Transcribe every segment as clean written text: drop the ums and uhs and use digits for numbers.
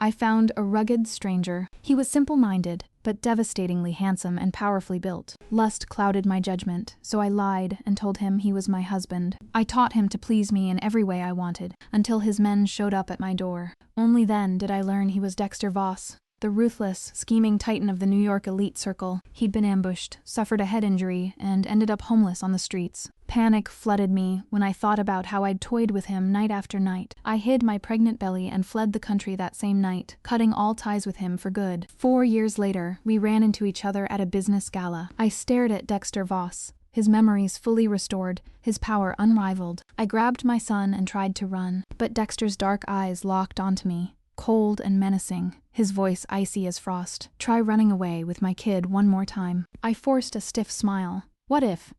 I found a rugged stranger. He was simple-minded, but devastatingly handsome and powerfully built. Lust clouded my judgment, so I lied and told him he was my husband. I taught him to please me in every way I wanted, until his men showed up at my door. Only then did I learn he was Dexter Voss, the ruthless, scheming titan of the New York elite circle. He'd been ambushed, suffered a head injury, and ended up homeless on the streets. Panic flooded me when I thought about how I'd toyed with him night after night. I hid my pregnant belly and fled the country that same night, cutting all ties with him for good. 4 years later, we ran into each other at a business gala. I stared at Dexter Voss, his memories fully restored, his power unrivaled. I grabbed my son and tried to run, but Dexter's dark eyes locked onto me, cold and menacing, his voice icy as frost. "Try running away with my kid one more time." I forced a stiff smile. "What if?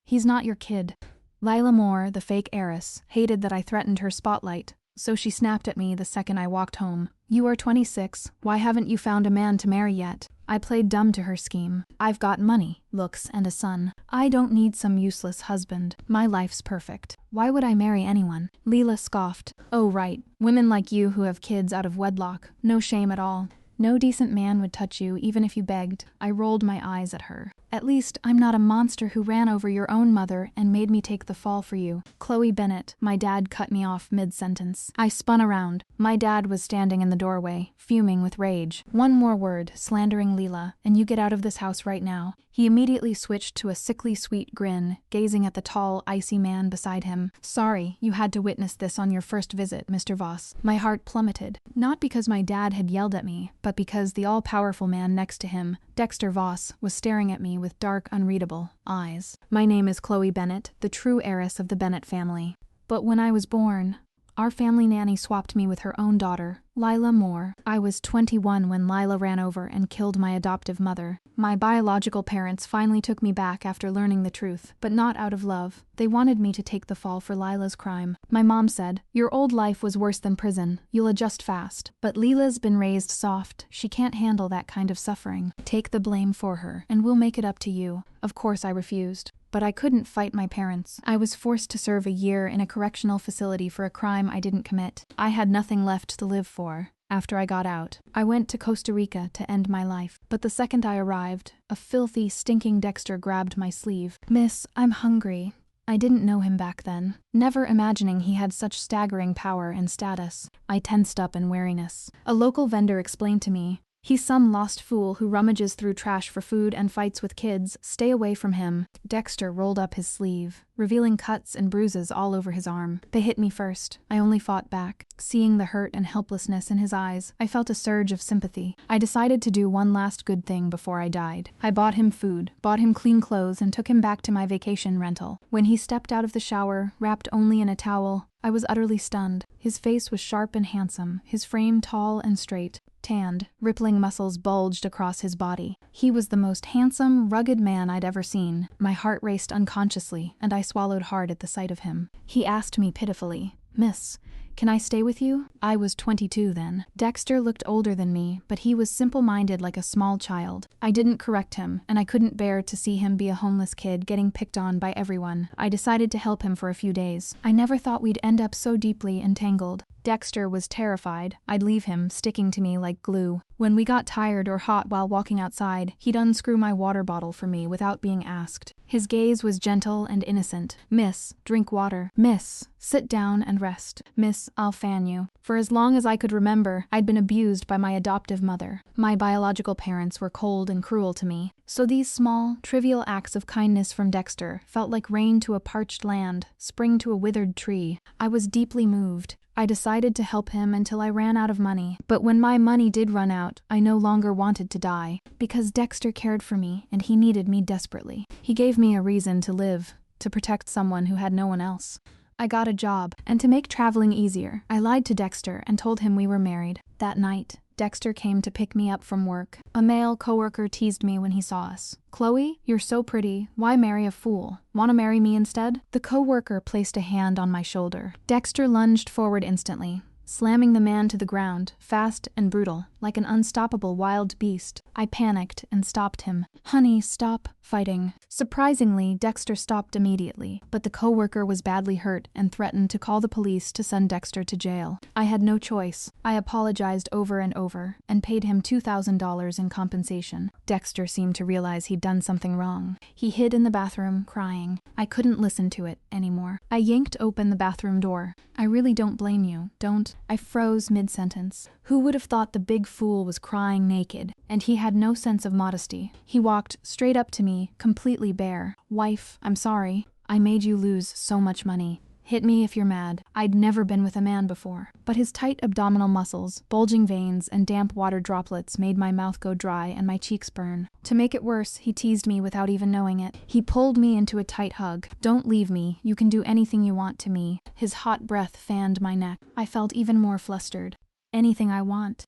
He's not your kid." Lila Moore, the fake heiress, hated that I threatened her spotlight, so she snapped at me the second I walked home. "You are 26, why haven't you found a man to marry yet?" I played dumb to her scheme. "I've got money, looks, and a son. I don't need some useless husband. My life's perfect. Why would I marry anyone?" Leela scoffed. "Oh right, women like you who have kids out of wedlock. No shame at all. No decent man would touch you even if you begged." I rolled my eyes at her. "At least I'm not a monster who ran over your own mother and made me take the fall for you." "Chloe Bennett," my dad cut me off mid-sentence. I spun around. My dad was standing in the doorway, fuming with rage. "One more word, slandering Leela, and you get out of this house right now." He immediately switched to a sickly sweet grin, gazing at the tall, icy man beside him. "Sorry, you had to witness this on your first visit, Mr. Voss." My heart plummeted. Not because my dad had yelled at me, but because the all-powerful man next to him, Dexter Voss, was staring at me with dark, unreadable eyes. "My name is Chloe Bennett, the true heiress of the Bennett family. But when I was born, our family nanny swapped me with her own daughter, Lila Moore. I was 21 when Lila ran over and killed my adoptive mother. My biological parents finally took me back after learning the truth, but not out of love. They wanted me to take the fall for Lila's crime. My mom said, 'Your old life was worse than prison. You'll adjust fast.' But Lila's been raised soft. She can't handle that kind of suffering. Take the blame for her, and we'll make it up to you." Of course I refused. But I couldn't fight my parents. I was forced to serve a year in a correctional facility for a crime I didn't commit. I had nothing left to live for. After I got out, I went to Costa Rica to end my life. But the second I arrived, a filthy, stinking Dexter grabbed my sleeve. "Miss, I'm hungry." I didn't know him back then, never imagining he had such staggering power and status. I tensed up in wariness. A local vendor explained to me, "He's some lost fool who rummages through trash for food and fights with kids. Stay away from him." Dexter rolled up his sleeve, revealing cuts and bruises all over his arm. They hit me first. I only fought back. Seeing the hurt and helplessness in his eyes, I felt a surge of sympathy. I decided to do one last good thing before I died. I bought him food, bought him clean clothes, and took him back to my vacation rental. When he stepped out of the shower, wrapped only in a towel, I was utterly stunned. His face was sharp and handsome, his frame tall and straight. Tanned, rippling muscles bulged across his body. He was the most handsome, rugged man I'd ever seen. My heart raced unconsciously, and I swallowed hard at the sight of him. He asked me pitifully, "Miss, can I stay with you?" I was 22 then. Dexter looked older than me, but he was simple-minded like a small child. I didn't correct him, and I couldn't bear to see him be a homeless kid getting picked on by everyone. I decided to help him for a few days. I never thought we'd end up so deeply entangled. Dexter was terrified I'd leave him sticking to me like glue. When we got tired or hot while walking outside, he'd unscrew my water bottle for me without being asked. His gaze was gentle and innocent. "Miss, drink water. Miss, sit down and rest. Miss, I'll fan you." For as long as I could remember, I'd been abused by my adoptive mother. My biological parents were cold and cruel to me. So these small, trivial acts of kindness from Dexter felt like rain to a parched land, spring to a withered tree. I was deeply moved. I decided to help him until I ran out of money. But when my money did run out, I no longer wanted to die. Because Dexter cared for me, and he needed me desperately. He gave me a reason to live, to protect someone who had no one else. I got a job, and to make traveling easier, I lied to Dexter and told him we were married. That night, Dexter came to pick me up from work. A male coworker teased me when he saw us. "Chloe, you're so pretty. Why marry a fool? Want to marry me instead?" The coworker placed a hand on my shoulder. Dexter lunged forward instantly, slamming the man to the ground, fast and brutal, like an unstoppable wild beast. I panicked and stopped him. "Honey, stop fighting." Surprisingly, Dexter stopped immediately, but the coworker was badly hurt and threatened to call the police to send Dexter to jail. I had no choice. I apologized over and over and paid him $2,000 in compensation. Dexter seemed to realize he'd done something wrong. He hid in the bathroom, crying. I couldn't listen to it anymore. I yanked open the bathroom door. "I really don't blame you, don't." I froze mid-sentence. Who would have thought the big fool was crying naked, and he had no sense of modesty. He walked straight up to me, completely bare. "Wife, I'm sorry. I made you lose so much money. Hit me if you're mad." I'd never been with a man before, but his tight abdominal muscles, bulging veins, and damp water droplets made my mouth go dry and my cheeks burn. To make it worse, he teased me without even knowing it. He pulled me into a tight hug. "Don't leave me. You can do anything you want to me." His hot breath fanned my neck. I felt even more flustered. "Anything I want."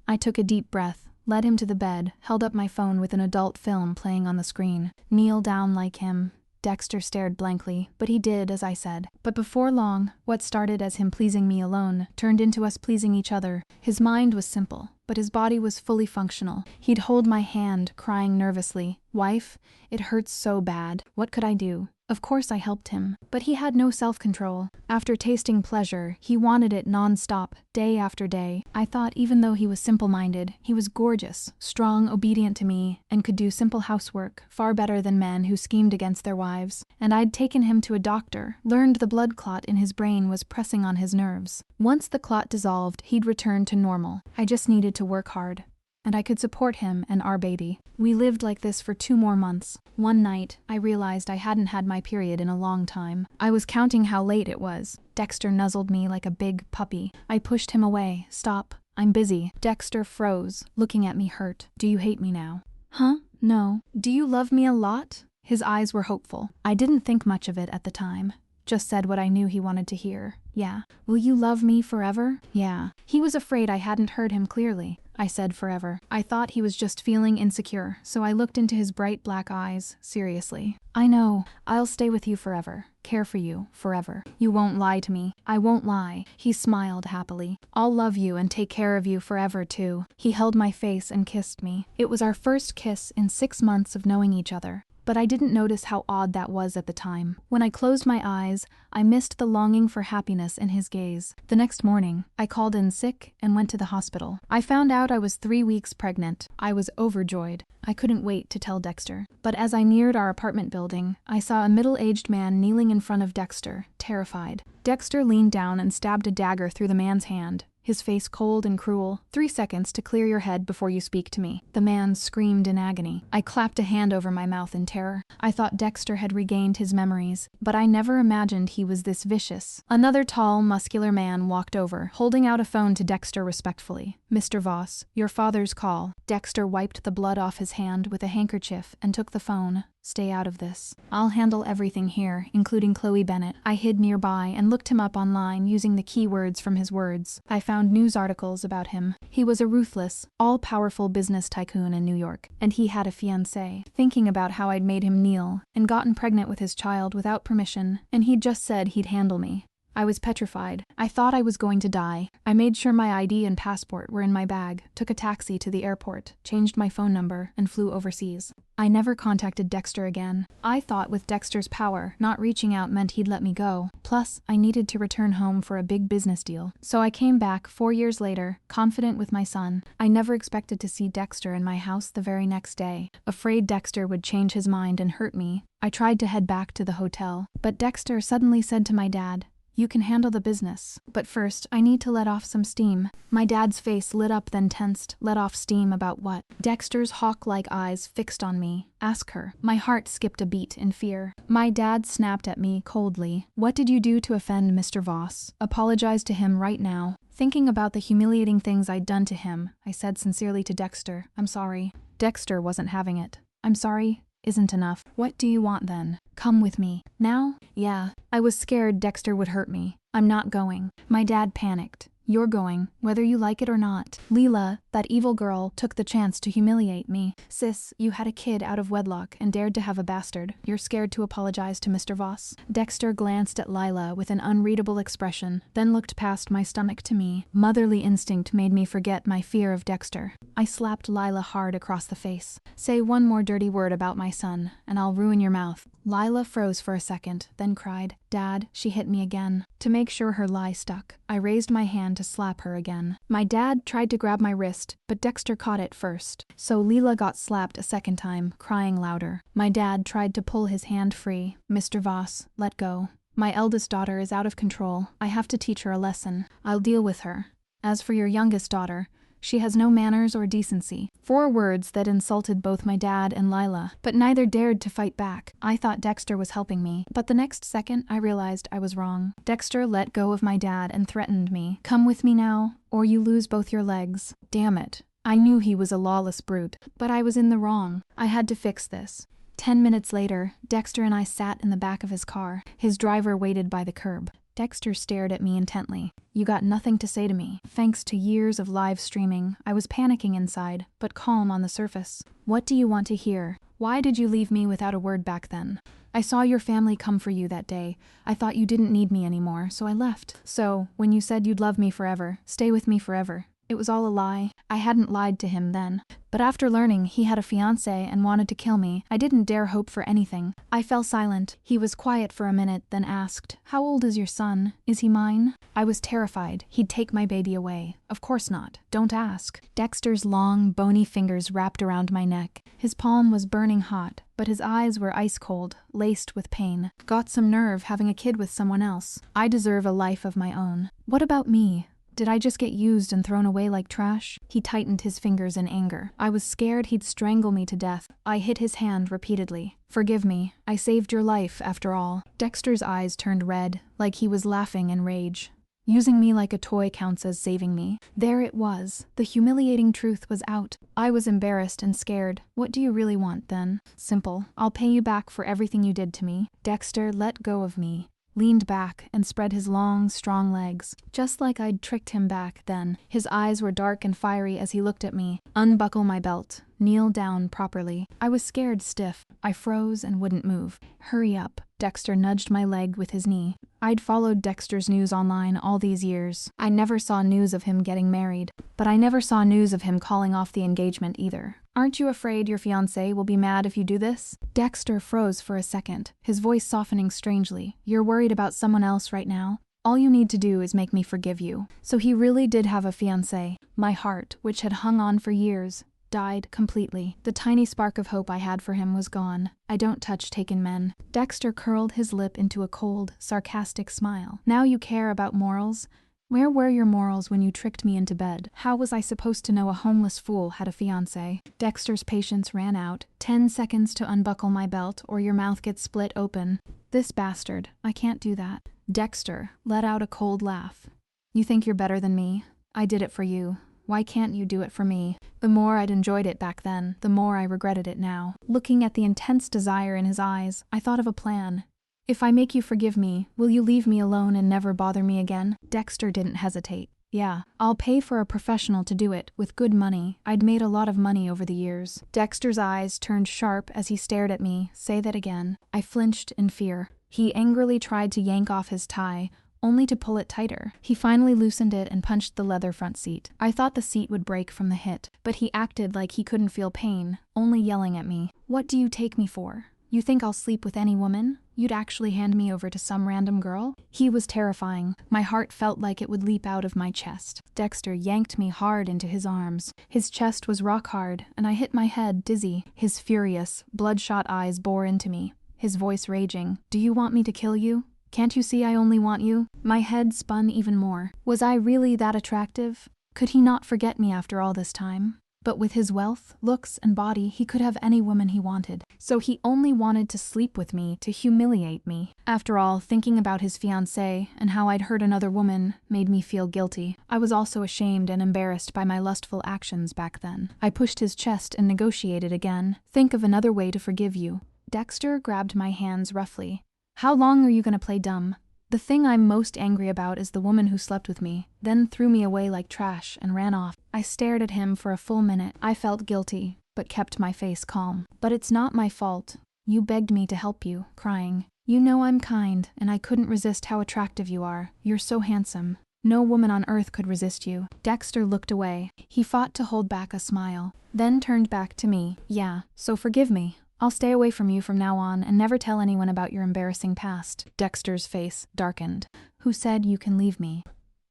I took a deep breath, led him to the bed, held up my phone with an adult film playing on the screen. "Kneel down like him." Dexter stared blankly, but he did as I said. But before long, what started as him pleasing me alone turned into us pleasing each other. His mind was simple, but his body was fully functional. He'd hold my hand, crying nervously. "Wife, it hurts so bad." What could I do? Of course I helped him, but he had no self-control. After tasting pleasure, he wanted it non-stop, day after day. I thought even though he was simple-minded, he was gorgeous, strong, obedient to me, and could do simple housework, far better than men who schemed against their wives. And I'd taken him to a doctor, learned the blood clot in his brain was pressing on his nerves. Once the clot dissolved, he'd return to normal. I just needed to work hard. And I could support him and our baby. We lived like this for 2 more months. One night, I realized I hadn't had my period in a long time. I was counting how late it was. Dexter nuzzled me like a big puppy. I pushed him away. "Stop. I'm busy." Dexter froze, looking at me hurt. "Do you hate me now?" "Huh? No." "Do you love me a lot?" His eyes were hopeful. I didn't think much of it at the time. Just said what I knew he wanted to hear. "Yeah." "Will you love me forever?" "Yeah." He was afraid I hadn't heard him clearly. I said forever. I thought he was just feeling insecure, so I looked into his bright black eyes, seriously. "I know. I'll stay with you forever. Care for you, forever. You won't lie to me." "I won't lie." He smiled happily. "I'll love you and take care of you forever, too." He held my face and kissed me. It was our first kiss in 6 months of knowing each other. But I didn't notice how odd that was at the time. When I closed my eyes, I missed the longing for happiness in his gaze. The next morning, I called in sick and went to the hospital. I found out I was 3 weeks pregnant. I was overjoyed. I couldn't wait to tell Dexter. But as I neared our apartment building, I saw a middle-aged man kneeling in front of Dexter, terrified. Dexter leaned down and stabbed a dagger through the man's hand, his face cold and cruel. "3 seconds to clear your head before you speak to me." The man screamed in agony. I clapped a hand over my mouth in terror. I thought Dexter had regained his memories, but I never imagined he was this vicious. Another tall, muscular man walked over, holding out a phone to Dexter respectfully. "Mr. Voss, your father's call." Dexter wiped the blood off his hand with a handkerchief and took the phone. "Stay out of this. I'll handle everything here, including Chloe Bennett." I hid nearby and looked him up online using the keywords from his words. I found news articles about him. He was a ruthless, all-powerful business tycoon in New York, and he had a fiancée. Thinking about how I'd made him kneel and gotten pregnant with his child without permission, and he'd just said he'd handle me. I was petrified. I thought I was going to die. I made sure my ID and passport were in my bag, took a taxi to the airport, changed my phone number, and flew overseas. I never contacted Dexter again. I thought with Dexter's power, not reaching out meant he'd let me go. Plus, I needed to return home for a big business deal. So I came back 4 years later, confident with my son. I never expected to see Dexter in my house the very next day. Afraid Dexter would change his mind and hurt me, I tried to head back to the hotel. But Dexter suddenly said to my dad, "You can handle the business. But first, I need to let off some steam." My dad's face lit up then tensed. Let off steam about what? Dexter's hawk-like eyes fixed on me. Ask her. My heart skipped a beat in fear. My dad snapped at me coldly. "What did you do to offend Mr. Voss? Apologize to him right now." Thinking about the humiliating things I'd done to him, I said sincerely to Dexter, "I'm sorry." Dexter wasn't having it. "I'm sorry isn't enough. What do you want then? Come with me." Now? Yeah. I was scared Dexter would hurt me. "I'm not going." My dad panicked. You're going, whether you like it or not. Leela, that evil girl, took the chance to humiliate me. Sis, you had a kid out of wedlock and dared to have a bastard. You're scared to apologize to Mr. Voss? Dexter glanced at Lila with an unreadable expression, then looked past my stomach to me. Motherly instinct made me forget my fear of Dexter. I slapped Lila hard across the face. Say one more dirty word about my son, and I'll ruin your mouth. Lila froze for a second, then cried, Dad, she hit me again. To make sure her lie stuck, I raised my hand to slap her again. My dad tried to grab my wrist, but Dexter caught it first. So Leela got slapped a second time, crying louder. My dad tried to pull his hand free. Mr. Voss, let go. My eldest daughter is out of control. I have to teach her a lesson. I'll deal with her. As for your youngest daughter, she has no manners or decency. 4 words that insulted both my dad and Lila, but neither dared to fight back. I thought Dexter was helping me, but the next second I realized I was wrong. Dexter let go of my dad and threatened me. Come with me now, or you lose both your legs. Damn it. I knew he was a lawless brute, but I was in the wrong. I had to fix this. 10 minutes later, Dexter and I sat in the back of his car. His driver waited by the curb. Dexter stared at me intently. You got nothing to say to me. Thanks to years of live streaming, I was panicking inside, but calm on the surface. What do you want to hear? Why did you leave me without a word back then? I saw your family come for you that day. I thought you didn't need me anymore, so I left. So, when you said you'd love me forever, stay with me forever, it was all a lie. I hadn't lied to him then. But after learning he had a fiancé and wanted to kill me, I didn't dare hope for anything. I fell silent. He was quiet for a minute, then asked, How old is your son? Is he mine? I was terrified. He'd take my baby away. Of course not. Don't ask. Dexter's long, bony fingers wrapped around my neck. His palm was burning hot, but his eyes were ice cold, laced with pain. Got some nerve having a kid with someone else. I deserve a life of my own. What about me? Did I just get used and thrown away like trash? He tightened his fingers in anger. I was scared he'd strangle me to death. I hit his hand repeatedly. Forgive me. I saved your life, after all. Dexter's eyes turned red, like he was laughing in rage. Using me like a toy counts as saving me. There it was. The humiliating truth was out. I was embarrassed and scared. What do you really want, then? Simple. I'll pay you back for everything you did to me. Dexter let go of me, leaned back and spread his long, strong legs, just like I'd tricked him back then. His eyes were dark and fiery as he looked at me. Unbuckle my belt. Kneel down properly. I was scared stiff. I froze and wouldn't move. Hurry up. Dexter nudged my leg with his knee. I'd followed Dexter's news online all these years. I never saw news of him getting married, but I never saw news of him calling off the engagement either. Aren't you afraid your fiancé will be mad if you do this? Dexter froze for a second, his voice softening strangely. You're worried about someone else right now? All you need to do is make me forgive you. So he really did have a fiancé. My heart, which had hung on for years, died completely. The tiny spark of hope I had for him was gone. I don't touch taken men. Dexter curled his lip into a cold, sarcastic smile. Now you care about morals? Where were your morals when you tricked me into bed? How was I supposed to know a homeless fool had a fiancé? Dexter's patience ran out. 10 seconds to unbuckle my belt, or your mouth gets split open. This bastard. I can't do that. Dexter let out a cold laugh. You think you're better than me? I did it for you. Why can't you do it for me? The more I'd enjoyed it back then, the more I regretted it now. Looking at the intense desire in his eyes, I thought of a plan. If I make you forgive me, will you leave me alone and never bother me again? Dexter didn't hesitate. Yeah, I'll pay for a professional to do it, with good money. I'd made a lot of money over the years. Dexter's eyes turned sharp as he stared at me. Say that again. I flinched in fear. He angrily tried to yank off his tie, only to pull it tighter. He finally loosened it and punched the leather front seat. I thought the seat would break from the hit, but he acted like he couldn't feel pain, only yelling at me. What do you take me for? You think I'll sleep with any woman? You'd actually hand me over to some random girl? He was terrifying. My heart felt like it would leap out of my chest. Dexter yanked me hard into his arms. His chest was rock hard, and I hit my head, dizzy. His furious, bloodshot eyes bore into me, his voice raging. Do you want me to kill you? Can't you see I only want you? My head spun even more. Was I really that attractive? Could he not forget me after all this time? But with his wealth, looks, and body, he could have any woman he wanted. So he only wanted to sleep with me, to humiliate me. After all, thinking about his fiancée and how I'd hurt another woman made me feel guilty. I was also ashamed and embarrassed by my lustful actions back then. I pushed his chest and negotiated again. Think of another way to forgive you. Dexter grabbed my hands roughly. How long are you going to play dumb? The thing I'm most angry about is the woman who slept with me, then threw me away like trash and ran off. I stared at him for a full minute. I felt guilty, but kept my face calm. But it's not my fault. You begged me to help you, crying. You know I'm kind, and I couldn't resist how attractive you are. You're so handsome. No woman on earth could resist you. Dexter looked away. He fought to hold back a smile, then turned back to me. Yeah, so forgive me. I'll stay away from you from now on and never tell anyone about your embarrassing past. Dexter's face darkened. Who said you can leave me?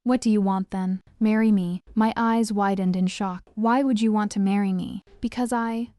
What do you want then? Marry me. My eyes widened in shock. Why would you want to marry me? Because I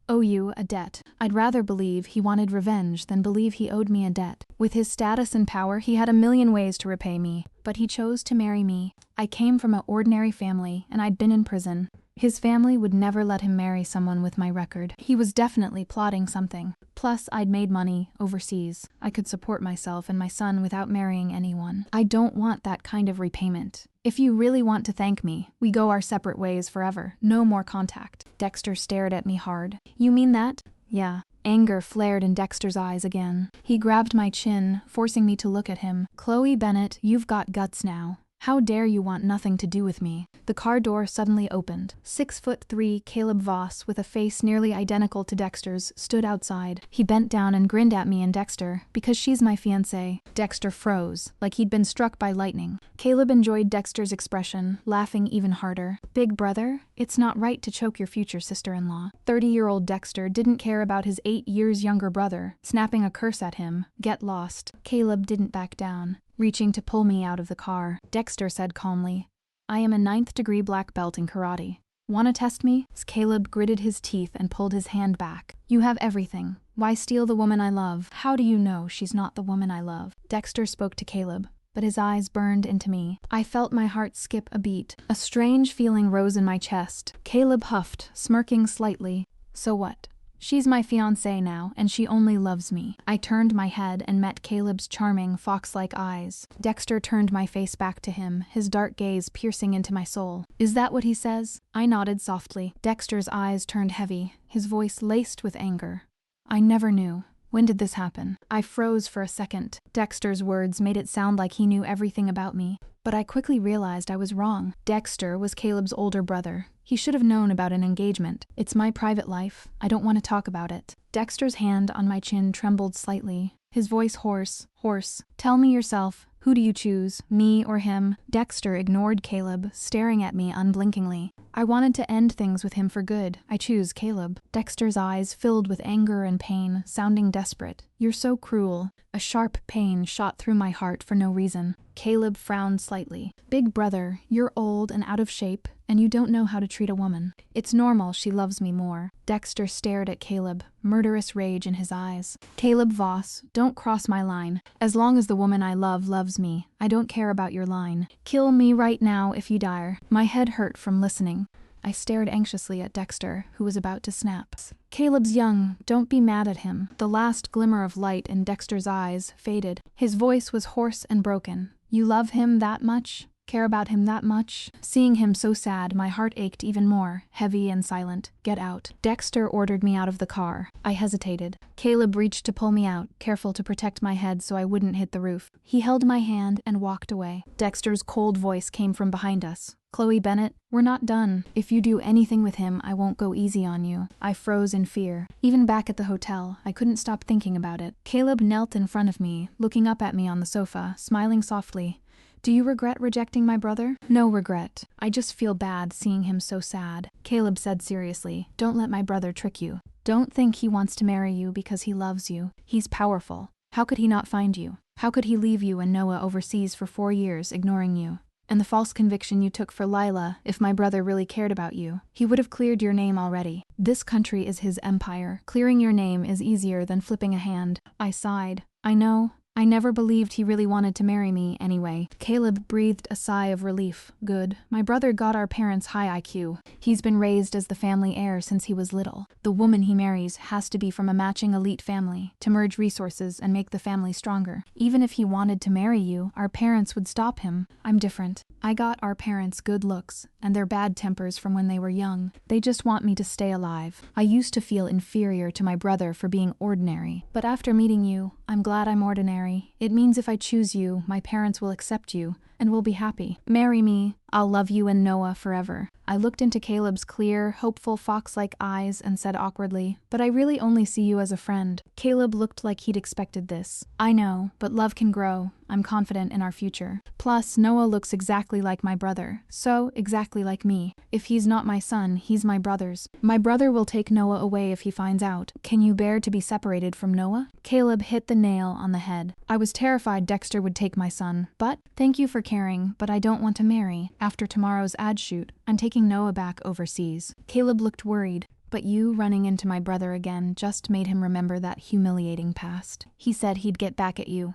owe you a debt. I'd rather believe he wanted revenge than believe he owed me a debt. With his status and power, he had a million ways to repay me, but he chose to marry me. I came from an ordinary family, and I'd been in prison. His family would never let him marry someone with my record. He was definitely plotting something. Plus, I'd made money overseas. I could support myself and my son without marrying anyone. I don't want that kind of repayment. If you really want to thank me, we go our separate ways forever. No more contact. Dexter stared at me hard. You mean that? Yeah. Anger flared in Dexter's eyes again. He grabbed my chin, forcing me to look at him. Chloe Bennett, you've got guts now. How dare you want nothing to do with me? The car door suddenly opened. 6'3" Caleb Voss, with a face nearly identical to Dexter's, stood outside. He bent down and grinned at me and Dexter, because she's my fiancé. Dexter froze, like he'd been struck by lightning. Caleb enjoyed Dexter's expression, laughing even harder. Big brother, it's not right to choke your future sister-in-law. 30-year-old Dexter didn't care about his 8 years younger brother, snapping a curse at him. Get lost. Caleb didn't back down, reaching to pull me out of the car. Dexter said calmly, I am a 9th-degree black belt in karate. Wanna test me? Caleb gritted his teeth and pulled his hand back. You have everything. Why steal the woman I love? How do you know she's not the woman I love? Dexter spoke to Caleb, but his eyes burned into me. I felt my heart skip a beat. A strange feeling rose in my chest. Caleb huffed, smirking slightly. So what? She's my fiancée now, and she only loves me. I turned my head and met Caleb's charming, fox-like eyes. Dexter turned my face back to him, his dark gaze piercing into my soul. Is that what he says? I nodded softly. Dexter's eyes turned heavy, his voice laced with anger. I never knew. When did this happen? I froze for a second. Dexter's words made it sound like he knew everything about me. But I quickly realized I was wrong. Dexter was Caleb's older brother. He should have known about an engagement. It's my private life. I don't want to talk about it. Dexter's hand on my chin trembled slightly, his voice hoarse. Tell me yourself. Who do you choose, me or him? Dexter ignored Caleb, staring at me unblinkingly. I wanted to end things with him for good. I choose Caleb. Dexter's eyes filled with anger and pain, sounding desperate. You're so cruel. A sharp pain shot through my heart for no reason. Caleb frowned slightly. Big brother, you're old and out of shape, and you don't know how to treat a woman. It's normal she loves me more. Dexter stared at Caleb, murderous rage in his eyes. Caleb Voss, don't cross my line. As long as the woman I love loves me, I don't care about your line. Kill me right now if you dare. My head hurt from listening. I stared anxiously at Dexter, who was about to snap. Caleb's young, don't be mad at him. The last glimmer of light in Dexter's eyes faded. His voice was hoarse and broken. You love him that much? Care about him that much? Seeing him so sad, my heart ached even more, heavy and silent. Get out. Dexter ordered me out of the car. I hesitated. Caleb reached to pull me out, careful to protect my head so I wouldn't hit the roof. He held my hand and walked away. Dexter's cold voice came from behind us. Chloe Bennett, we're not done. If you do anything with him, I won't go easy on you. I froze in fear. Even back at the hotel, I couldn't stop thinking about it. Caleb knelt in front of me, looking up at me on the sofa, smiling softly. Do you regret rejecting my brother? No regret. I just feel bad seeing him so sad. Caleb said seriously, don't let my brother trick you. Don't think he wants to marry you because he loves you. He's powerful. How could he not find you? How could he leave you and Noah overseas for 4 years, ignoring you? And the false conviction you took for Lila, if my brother really cared about you, he would have cleared your name already. This country is his empire. Clearing your name is easier than flipping a hand. I sighed. I know. I never believed he really wanted to marry me anyway. Caleb breathed a sigh of relief. Good. My brother got our parents' high IQ. He's been raised as the family heir since he was little. The woman he marries has to be from a matching elite family to merge resources and make the family stronger. Even if he wanted to marry you, our parents would stop him. I'm different. I got our parents' good looks and their bad tempers from when they were young. They just want me to stay alive. I used to feel inferior to my brother for being ordinary, but after meeting you, I'm glad I'm ordinary. Mary. It means if I choose you, my parents will accept you and will be happy. Marry me. I'll love you and Noah forever. I looked into Caleb's clear, hopeful fox-like eyes and said awkwardly, but I really only see you as a friend. Caleb looked like he'd expected this. I know, but love can grow. I'm confident in our future. Plus, Noah looks exactly like my brother, so exactly like me. If he's not my son, he's my brother's. My brother will take Noah away if he finds out. Can you bear to be separated from Noah? Caleb hit the nail on the head. I was terrified Dexter would take my son, but thank you for caring, but I don't want to marry. After tomorrow's ad shoot, I'm taking Noah back overseas. Caleb looked worried. But you running into my brother again just made him remember that humiliating past. He said he'd get back at you.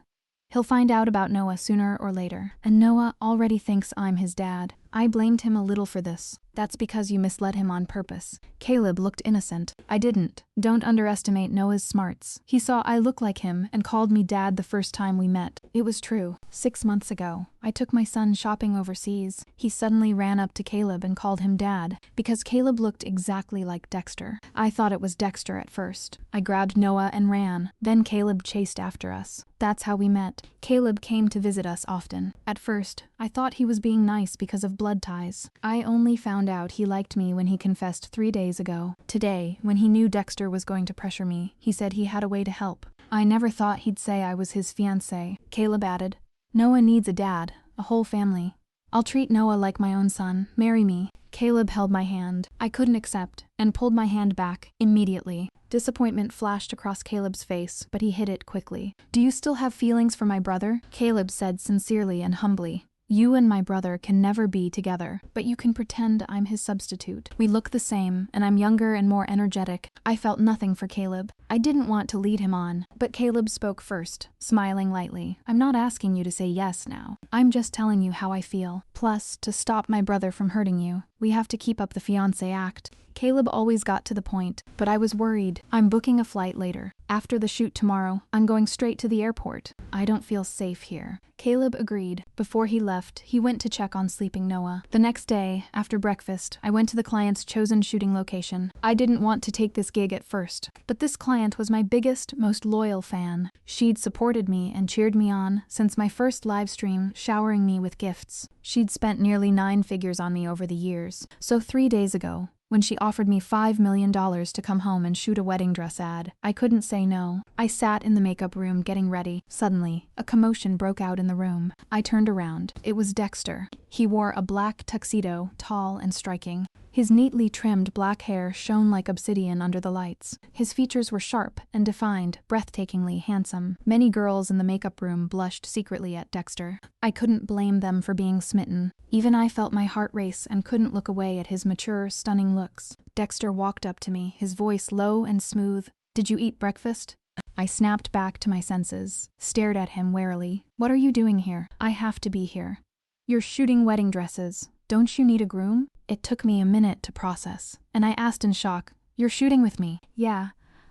He'll find out about Noah sooner or later, and Noah already thinks I'm his dad. I blamed him a little for this. That's because you misled him on purpose. Caleb looked innocent. I didn't. Don't underestimate Noah's smarts. He saw I look like him and called me dad the first time we met. It was true. 6 months ago, I took my son shopping overseas. He suddenly ran up to Caleb and called him dad, because Caleb looked exactly like Dexter. I thought it was Dexter at first. I grabbed Noah and ran. Then Caleb chased after us. That's how we met. Caleb came to visit us often. At first, I thought he was being nice because of blood ties. I only found out he liked me when he confessed 3 days ago. Today, when he knew Dexter was going to pressure me, he said he had a way to help. I never thought he'd say I was his fiancé. Caleb added, Noah needs a dad, a whole family. I'll treat Noah like my own son. Marry me. Caleb held my hand. I couldn't accept, and pulled my hand back, immediately. Disappointment flashed across Caleb's face, but he hid it quickly. Do you still have feelings for my brother? Caleb said sincerely and humbly. You and my brother can never be together, but you can pretend I'm his substitute. We look the same, and I'm younger and more energetic. I felt nothing for Caleb. I didn't want to lead him on, but Caleb spoke first, smiling lightly. I'm not asking you to say yes now. I'm just telling you how I feel. Plus, to stop my brother from hurting you, we have to keep up the fiancé act. Caleb always got to the point, but I was worried. I'm booking a flight later. After the shoot tomorrow, I'm going straight to the airport. I don't feel safe here. Caleb agreed. Before he left, he went to check on sleeping Noah. The next day, after breakfast, I went to the client's chosen shooting location. I didn't want to take this gig at first, but this client was my biggest, most loyal fan. She'd supported me and cheered me on since my first live stream, showering me with gifts. She'd spent nearly 9 figures on me over the years. So 3 days ago, when she offered me $5 million to come home and shoot a wedding dress ad, I couldn't say no. I sat in the makeup room getting ready. Suddenly, a commotion broke out in the room. I turned around. It was Dexter. He wore a black tuxedo, tall and striking. His neatly trimmed black hair shone like obsidian under the lights. His features were sharp and defined, breathtakingly handsome. Many girls in the makeup room blushed secretly at Dexter. I couldn't blame them for being smitten. Even I felt my heart race and couldn't look away at his mature, stunning looks. Dexter walked up to me, his voice low and smooth. Did you eat breakfast? I snapped back to my senses, stared at him warily. What are you doing here? I have to be here. You're shooting wedding dresses. Don't you need a groom? It took me a minute to process, and I asked in shock, You're shooting with me? Yeah.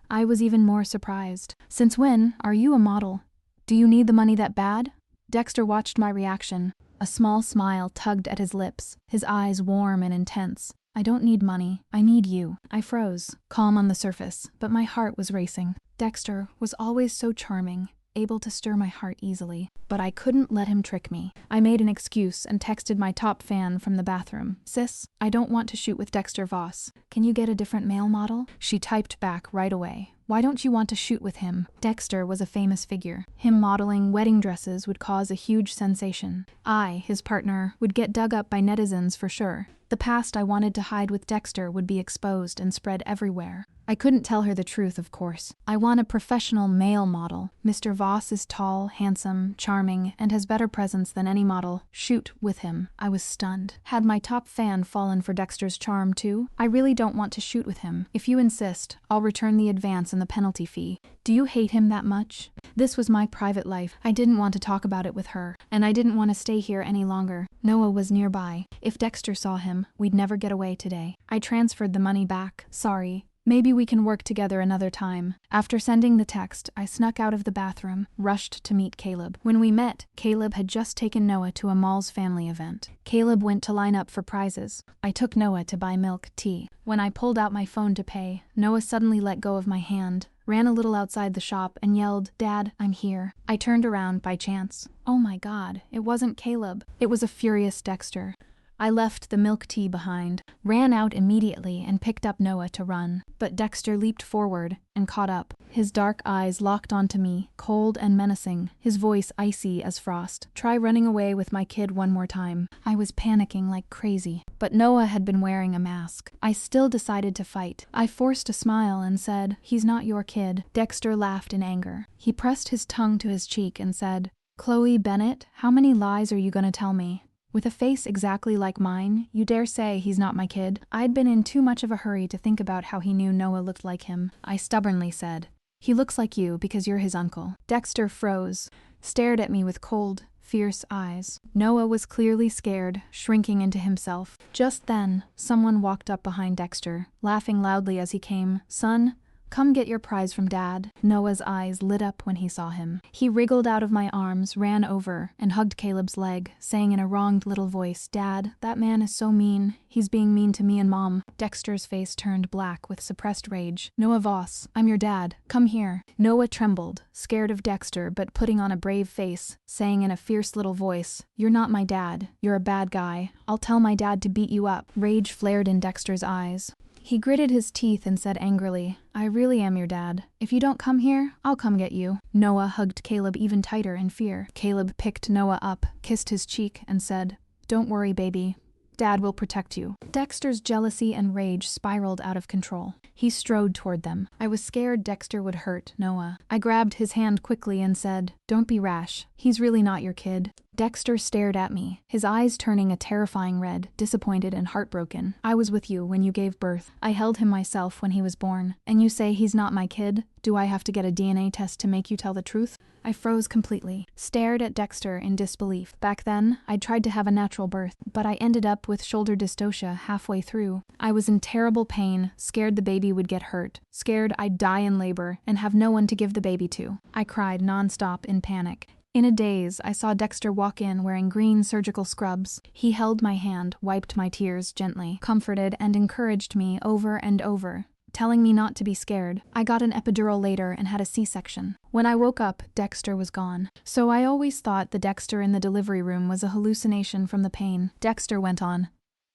I was even more surprised. Since when are you a model? Do you need the money that bad? Dexter watched my reaction. A small smile tugged at his lips, his eyes warm and intense. I don't need money. I need you. I froze, calm on the surface, but my heart was racing. Dexter was always so charming, able to stir my heart easily, but I couldn't let him trick me. I made an excuse and texted my top fan from the bathroom. Sis, I don't want to shoot with Dexter Voss. Can you get a different male model? She typed back right away. Why don't you want to shoot with him? Dexter was a famous figure. Him modeling wedding dresses would cause a huge sensation. I, his partner, would get dug up by netizens for sure. The past I wanted to hide with Dexter would be exposed and spread everywhere. I couldn't tell her the truth, of course. I want a professional male model. Mr. Voss is tall, handsome, charming, and has better presence than any model. Shoot with him. I was stunned. Had my top fan fallen for Dexter's charm too? I really don't want to shoot with him. If you insist, I'll return the advance and the penalty fee. Do you hate him that much? This was my private life. I didn't want to talk about it with her, and I didn't want to stay here any longer. Noah was nearby. If Dexter saw him, we'd never get away today. I transferred the money back. Sorry. Maybe we can work together another time. After sending the text, I snuck out of the bathroom, rushed to meet Caleb. When we met, Caleb had just taken Noah to a mall's family event. Caleb went to line up for prizes. I took Noah to buy milk tea. When I pulled out my phone to pay, Noah suddenly let go of my hand. ran a little outside the shop, and yelled, "Dad, I'm here." I turned around by chance. Oh my God, it wasn't Caleb. It was a furious Dexter. I left the milk tea behind, ran out immediately, and picked up Noah to run. But Dexter leaped forward and caught up. His dark eyes locked onto me, cold and menacing, his voice icy as frost. "Try running away with my kid one more time." I was panicking like crazy, but Noah had been wearing a mask. I still decided to fight. I forced a smile and said, "He's not your kid." Dexter laughed in anger. He pressed his tongue to his cheek and said, "Chloe Bennett, how many lies are you gonna tell me? With a face exactly like mine, you dare say he's not my kid?" I'd been in too much of a hurry to think about how he knew Noah looked like him. I stubbornly said, "He looks like you because you're his uncle." Dexter froze, stared at me with cold, fierce eyes. Noah was clearly scared, shrinking into himself. Just then, someone walked up behind Dexter, laughing loudly as he came. "Son, come get your prize from Dad." Noah's eyes lit up when he saw him. He wriggled out of my arms, ran over, and hugged Caleb's leg, saying in a wronged little voice, "Dad, that man is so mean. He's being mean to me and Mom." Dexter's face turned black with suppressed rage. "Noah Voss, I'm your dad. Come here." Noah trembled, scared of Dexter but putting on a brave face, saying in a fierce little voice, "You're not my dad. You're a bad guy. I'll tell my dad to beat you up." Rage flared in Dexter's eyes. He gritted his teeth and said angrily, "I really am your dad. If you don't come here, I'll come get you." Noah hugged Caleb even tighter in fear. Caleb picked Noah up, kissed his cheek, and said, "Don't worry, baby. Dad will protect you." Dexter's jealousy and rage spiraled out of control. He strode toward them. I was scared Dexter would hurt Noah. I grabbed his hand quickly and said, "Don't be rash. He's really not your kid." Dexter stared at me, his eyes turning a terrifying red, disappointed and heartbroken. "I was with you when you gave birth. I held him myself when he was born. And you say he's not my kid? Do I have to get a DNA test to make you tell the truth?" I froze completely, stared at Dexter in disbelief. Back then, I'd tried to have a natural birth, but I ended up with shoulder dystocia halfway through. I was in terrible pain, scared the baby would get hurt, scared I'd die in labor and have no one to give the baby to. I cried nonstop in panic. In a daze, I saw Dexter walk in wearing green surgical scrubs. He held my hand, wiped my tears gently, comforted and encouraged me over and over, telling me not to be scared. I got an epidural later and had a C-section. When I woke up, Dexter was gone. "So I always thought the Dexter in the delivery room was a hallucination from the pain." Dexter went on,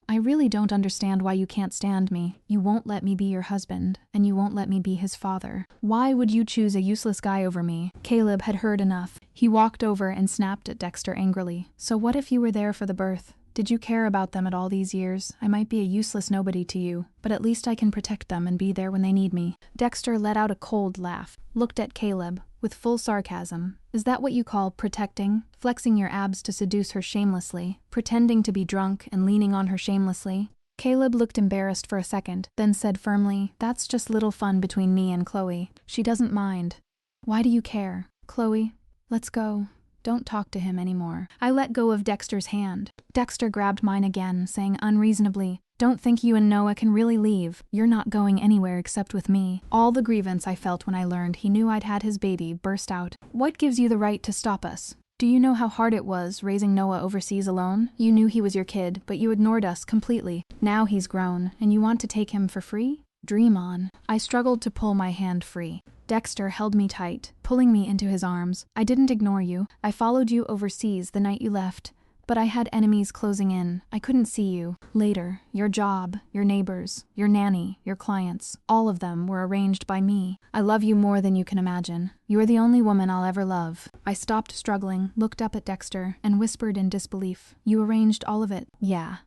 "I really don't understand why you can't stand me. You won't let me be your husband, and you won't let me be his father. Why would you choose a useless guy over me?" Caleb had heard enough. He walked over and snapped at Dexter angrily. "So what if you were there for the birth? Did you care about them at all these years? I might be a useless nobody to you, but at least I can protect them and be there when they need me." Dexter let out a cold laugh, looked at Caleb with full sarcasm. "Is that what you call protecting? Flexing your abs to seduce her shamelessly? Pretending to be drunk and leaning on her shamelessly?" Caleb looked embarrassed for a second, then said firmly, "That's just little fun between me and Chloe. She doesn't mind." "Why do you care? Chloe, let's go. Don't talk to him anymore." I let go of Dexter's hand. Dexter grabbed mine again, saying unreasonably, "Don't think you and Noah can really leave. You're not going anywhere except with me." All the grievance I felt when I learned he knew I'd had his baby burst out. "What gives you the right to stop us? Do you know how hard it was raising Noah overseas alone? You knew he was your kid, but you ignored us completely. Now he's grown, and you want to take him for free? Dream on." I struggled to pull my hand free. Dexter held me tight, pulling me into his arms. "I didn't ignore you. I followed you overseas the night you left. But I had enemies closing in. I couldn't see you. Later, your job, your neighbors, your nanny, your clients, all of them were arranged by me. I love you more than you can imagine. You're the only woman I'll ever love." I stopped struggling, looked up at Dexter, and whispered in disbelief, "You arranged all of it?" "Yeah.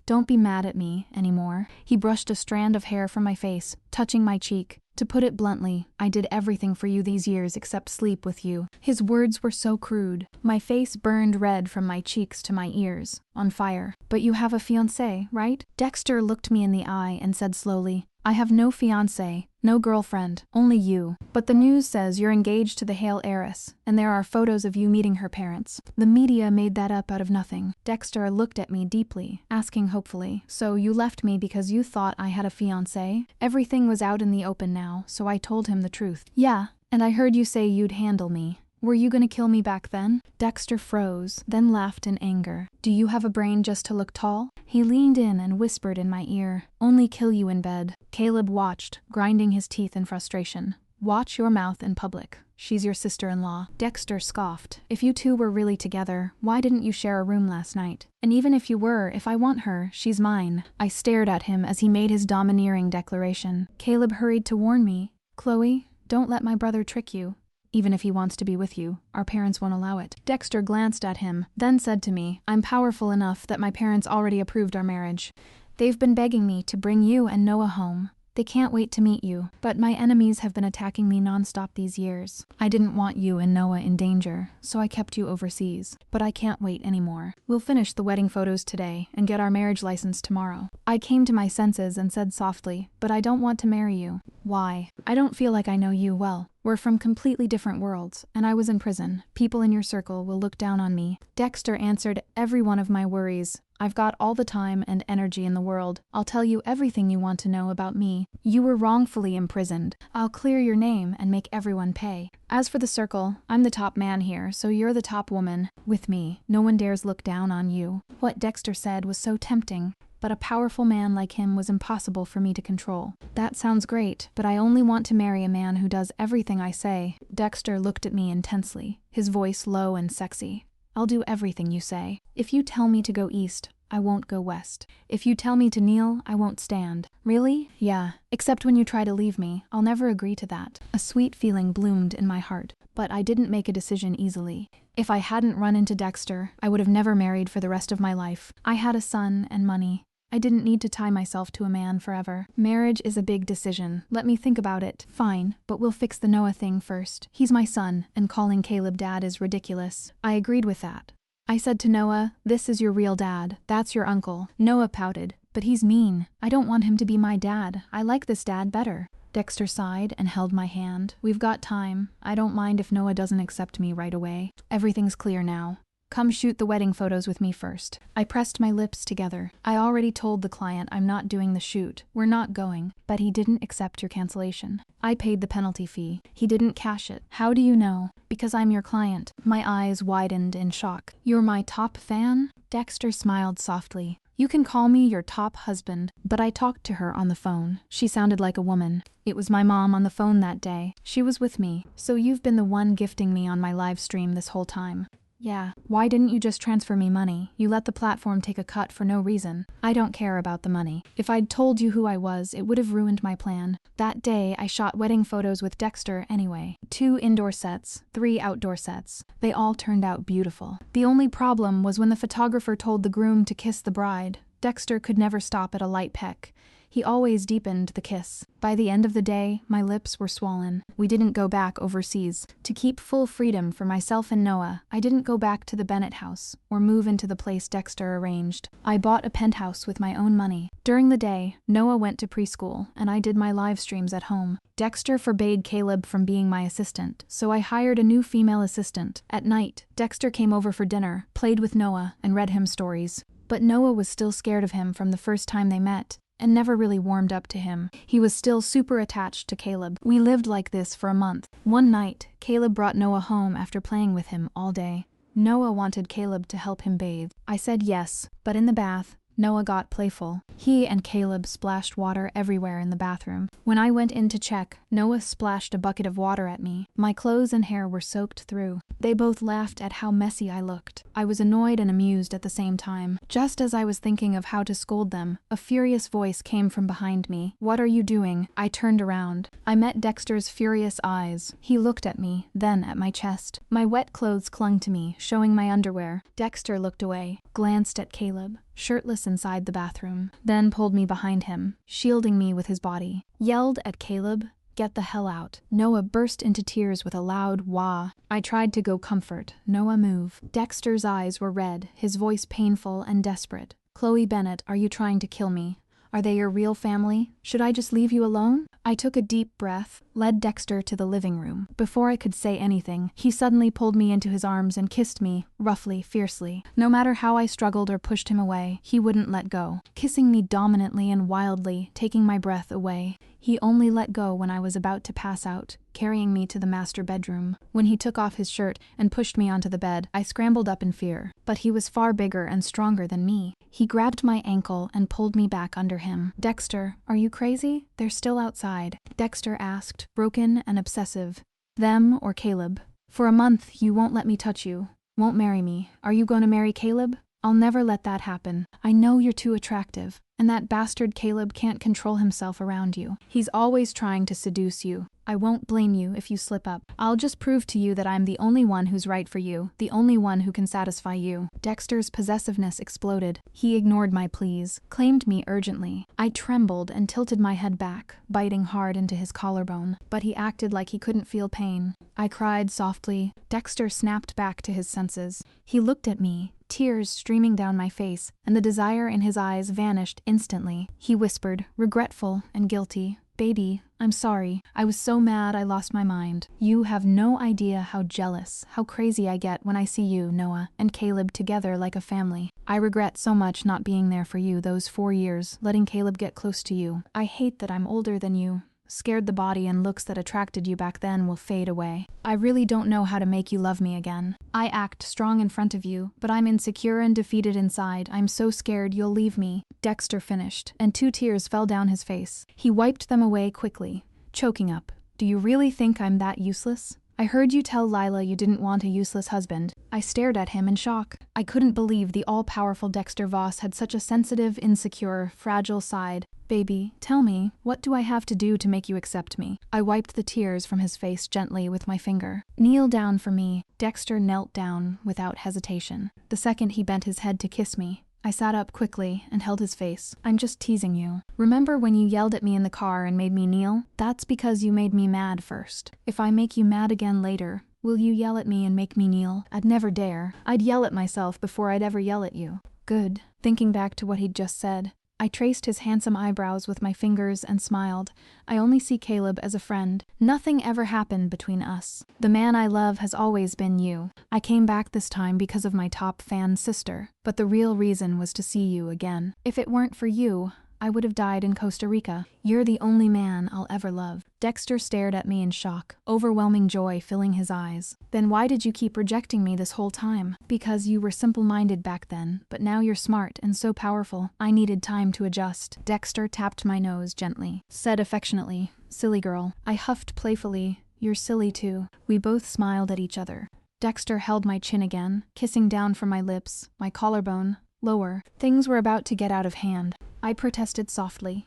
Don't be mad at me anymore." He brushed a strand of hair from my face, touching my cheek. "To put it bluntly, I did everything for you these years except sleep with you." His words were so crude. My face burned red from my cheeks to my ears, on fire. "But you have a fiancé, right?" Dexter looked me in the eye and said slowly, "I have no fiancé, no girlfriend, only you. But the news says you're engaged to the Hale heiress, and there are photos of you meeting her parents. The media made that up out of nothing." Dexter looked at me deeply, asking hopefully, "So you left me because you thought I had a fiancé?" Everything was out in the open now, so I told him the truth. "Yeah, and I heard you say you'd handle me. Were you gonna kill me back then?" Dexter froze, then laughed in anger. "Do you have a brain just to look tall?" He leaned in and whispered in my ear, "Only kill you in bed." Caleb watched, grinding his teeth in frustration. Watch your mouth in public. She's your sister-in-law. Dexter scoffed. If you two were really together, why didn't you share a room last night? And even if you were, if I want her, she's mine. I stared at him as he made his domineering declaration. Caleb hurried to warn me. Chloe, don't let my brother trick you. Even if he wants to be with you, our parents won't allow it. Dexter glanced at him, then said to me, I'm powerful enough that my parents already approved our marriage. They've been begging me to bring you and Noah home. They can't wait to meet you, but my enemies have been attacking me nonstop these years. I didn't want you and Noah in danger, so I kept you overseas. But I can't wait anymore. We'll finish the wedding photos today and get our marriage license tomorrow. I came to my senses and said softly, but I don't want to marry you. Why? I don't feel like I know you well. We're from completely different worlds, and I was in prison. People in your circle will look down on me. Dexter answered every one of my worries. I've got all the time and energy in the world. I'll tell you everything you want to know about me. You were wrongfully imprisoned. I'll clear your name and make everyone pay. As for the circle, I'm the top man here, so you're the top woman. With me, no one dares look down on you. What Dexter said was so tempting. But a powerful man like him was impossible for me to control. That sounds great, but I only want to marry a man who does everything I say. Dexter looked at me intensely, his voice low and sexy. I'll do everything you say. If you tell me to go east, I won't go west. If you tell me to kneel, I won't stand. Really? Yeah. Except when you try to leave me, I'll never agree to that. A sweet feeling bloomed in my heart, but I didn't make a decision easily. If I hadn't run into Dexter, I would have never married for the rest of my life. I had a son and money. I didn't need to tie myself to a man forever. Marriage is a big decision. Let me think about it. Fine, but we'll fix the Noah thing first. He's my son, and calling Caleb dad is ridiculous. I agreed with that. I said to Noah, this is your real dad. That's your uncle. Noah pouted, but he's mean. I don't want him to be my dad. I like this dad better. Dexter sighed and held my hand. We've got time. I don't mind if Noah doesn't accept me right away. Everything's clear now. Come shoot the wedding photos with me first. I pressed my lips together. I already told the client I'm not doing the shoot. We're not going, but he didn't accept your cancellation. I paid the penalty fee. He didn't cash it. How do you know? Because I'm your client. My eyes widened in shock. You're my top fan? Dexter smiled softly. You can call me your top husband, but I talked to her on the phone. She sounded like a woman. It was my mom on the phone that day. She was with me. So you've been the one gifting me on my live stream this whole time. Yeah. Why didn't you just transfer me money? You let the platform take a cut for no reason. I don't care about the money. If I'd told you who I was, it would have ruined my plan. That day, I shot wedding photos with Dexter anyway. 2 indoor sets, 3 outdoor sets. They all turned out beautiful. The only problem was when the photographer told the groom to kiss the bride. Dexter could never stop at a light peck. He always deepened the kiss. By the end of the day, my lips were swollen. We didn't go back overseas. To keep full freedom for myself and Noah, I didn't go back to the Bennett house or move into the place Dexter arranged. I bought a penthouse with my own money. During the day, Noah went to preschool, and I did my live streams at home. Dexter forbade Caleb from being my assistant, so I hired a new female assistant. At night, Dexter came over for dinner, played with Noah, and read him stories. But Noah was still scared of him from the first time they met, and never really warmed up to him. He was still super attached to Caleb. We lived like this for a month. One night, Caleb brought Noah home after playing with him all day. Noah wanted Caleb to help him bathe. I said yes, but in the bath, Noah got playful. He and Caleb splashed water everywhere in the bathroom. When I went in to check, Noah splashed a bucket of water at me. My clothes and hair were soaked through. They both laughed at how messy I looked. I was annoyed and amused at the same time. Just as I was thinking of how to scold them, a furious voice came from behind me. What are you doing? I turned around. I met Dexter's furious eyes. He looked at me, then at my chest. My wet clothes clung to me, showing my underwear. Dexter looked away, glanced at Caleb, shirtless inside the bathroom, then pulled me behind him, shielding me with his body. Yelled at Caleb, "Get the hell out." Noah burst into tears with a loud wah. I tried to go comfort. Noah, move. Dexter's eyes were red, his voice painful and desperate. Chloe Bennett, are you trying to kill me? Are they your real family? Should I just leave you alone? I took a deep breath, led Dexter to the living room. Before I could say anything, he suddenly pulled me into his arms and kissed me, roughly, fiercely. No matter how I struggled or pushed him away, he wouldn't let go, kissing me dominantly and wildly, taking my breath away. He only let go when I was about to pass out, carrying me to the master bedroom. When he took off his shirt and pushed me onto the bed, I scrambled up in fear. But he was far bigger and stronger than me. He grabbed my ankle and pulled me back under him. "Dexter, are you crazy? They're still outside," Dexter asked, broken and obsessive. "Them or Caleb? For a month you won't let me touch you. Won't marry me. Are you going to marry Caleb? I'll never let that happen. I know you're too attractive, and that bastard Caleb can't control himself around you. He's always trying to seduce you. I won't blame you if you slip up. I'll just prove to you that I'm the only one who's right for you, the only one who can satisfy you." Dexter's possessiveness exploded. He ignored my pleas, claimed me urgently. I trembled and tilted my head back, biting hard into his collarbone, but he acted like he couldn't feel pain. I cried softly. Dexter snapped back to his senses. He looked at me, tears streaming down my face, and the desire in his eyes vanished instantly. He whispered, regretful and guilty, "Baby, I'm sorry. I was so mad I lost my mind. You have no idea how jealous, how crazy I get when I see you, Noah, and Caleb together like a family. I regret so much not being there for you those 4 years, letting Caleb get close to you. I hate that I'm older than you. Scared the body and looks that attracted you back then will fade away. I really don't know how to make you love me again. I act strong in front of you, but I'm insecure and defeated inside. I'm so scared you'll leave me." Dexter finished, and 2 tears fell down his face. He wiped them away quickly, choking up. "Do you really think I'm that useless? I heard you tell Lila you didn't want a useless husband." I stared at him in shock. I couldn't believe the all-powerful Dexter Voss had such a sensitive, insecure, fragile side. "Baby, tell me, what do I have to do to make you accept me?" I wiped the tears from his face gently with my finger. "Kneel down for me." Dexter knelt down without hesitation. The second he bent his head to kiss me, I sat up quickly and held his face. "I'm just teasing you. Remember when you yelled at me in the car and made me kneel? That's because you made me mad first. If I make you mad again later, will you yell at me and make me kneel?" "I'd never dare. I'd yell at myself before I'd ever yell at you." "Good." Thinking back to what he'd just said, I traced his handsome eyebrows with my fingers and smiled. "I only see Caleb as a friend. Nothing ever happened between us. The man I love has always been you. I came back this time because of my top fan sister, but the real reason was to see you again. If it weren't for you, I would have died in Costa Rica. You're the only man I'll ever love." Dexter stared at me in shock, overwhelming joy filling his eyes. "Then why did you keep rejecting me this whole time?" "Because you were simple-minded back then, but now you're smart and so powerful. I needed time to adjust." Dexter tapped my nose gently, said affectionately, "Silly girl." I huffed playfully, "You're silly too." We both smiled at each other. Dexter held my chin again, kissing down from my lips, my collarbone, lower. Things were about to get out of hand. I protested softly.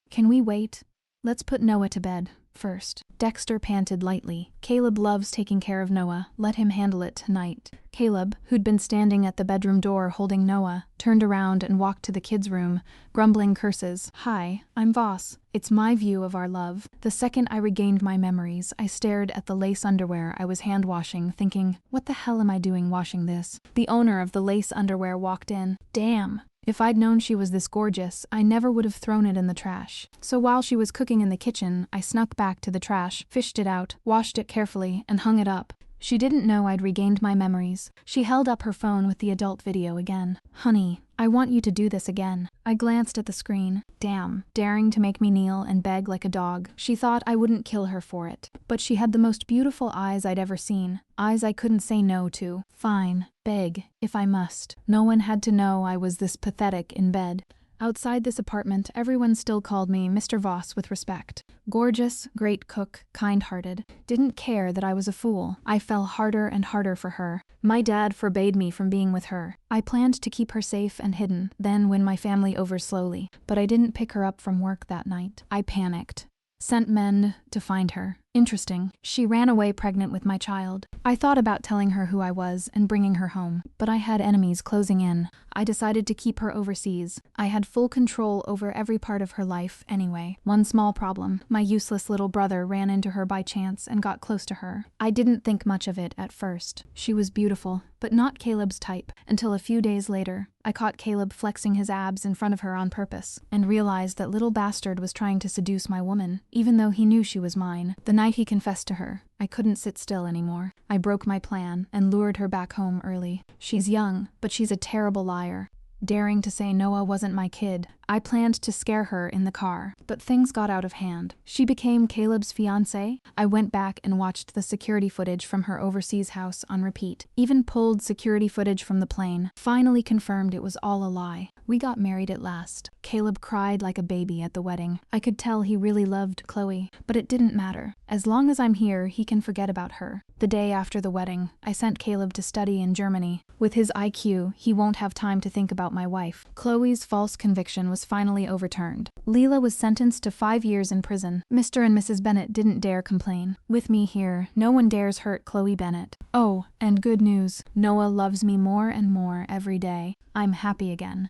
"Can we wait? Let's put Noah to bed first." Dexter panted lightly. "Caleb loves taking care of Noah. Let him handle it tonight." Caleb, who'd been standing at the bedroom door holding Noah, turned around and walked to the kids' room, grumbling curses. "Hi, I'm Voss. It's my view of our love." The second I regained my memories, I stared at the lace underwear I was hand-washing, thinking, what the hell am I doing washing this? The owner of the lace underwear walked in. Damn! If I'd known she was this gorgeous, I never would have thrown it in the trash. So while she was cooking in the kitchen, I snuck back to the trash, fished it out, washed it carefully, and hung it up. She didn't know I'd regained my memories. She held up her phone with the adult video again. "Honey, I want you to do this again." I glanced at the screen. Damn, daring to make me kneel and beg like a dog. She thought I wouldn't kill her for it. But she had the most beautiful eyes I'd ever seen. Eyes I couldn't say no to. Fine, beg, if I must. No one had to know I was this pathetic in bed. Outside this apartment, everyone still called me Mr. Voss with respect. Gorgeous, great cook, kind-hearted. Didn't care that I was a fool. I fell harder and harder for her. My dad forbade me from being with her. I planned to keep her safe and hidden, then win my family over slowly. But I didn't pick her up from work that night. I panicked. Sent men to find her. Interesting. She ran away pregnant with my child. I thought about telling her who I was and bringing her home, but I had enemies closing in. I decided to keep her overseas. I had full control over every part of her life anyway. One small problem. My useless little brother ran into her by chance and got close to her. I didn't think much of it at first. She was beautiful, but not Caleb's type, until a few days later. I caught Caleb flexing his abs in front of her on purpose, and realized that little bastard was trying to seduce my woman, even though he knew she was mine. The night he confessed to her, I couldn't sit still anymore. I broke my plan and lured her back home early. She's young, but she's a terrible liar. Daring to say Noah wasn't my kid, I planned to scare her in the car, but things got out of hand. She became Caleb's fiancé. I went back and watched the security footage from her overseas house on repeat. Even pulled security footage from the plane. Finally confirmed it was all a lie. We got married at last. Caleb cried like a baby at the wedding. I could tell he really loved Chloe, but it didn't matter. As long as I'm here, he can forget about her. The day after the wedding, I sent Caleb to study in Germany. With his IQ, he won't have time to think about my wife. Chloe's false conviction was finally overturned. Leela was sentenced to 5 years in prison. Mr. and Mrs. Bennett didn't dare complain. With me here, no one dares hurt Chloe Bennett. Oh, and good news. Noah loves me more and more every day. I'm happy again.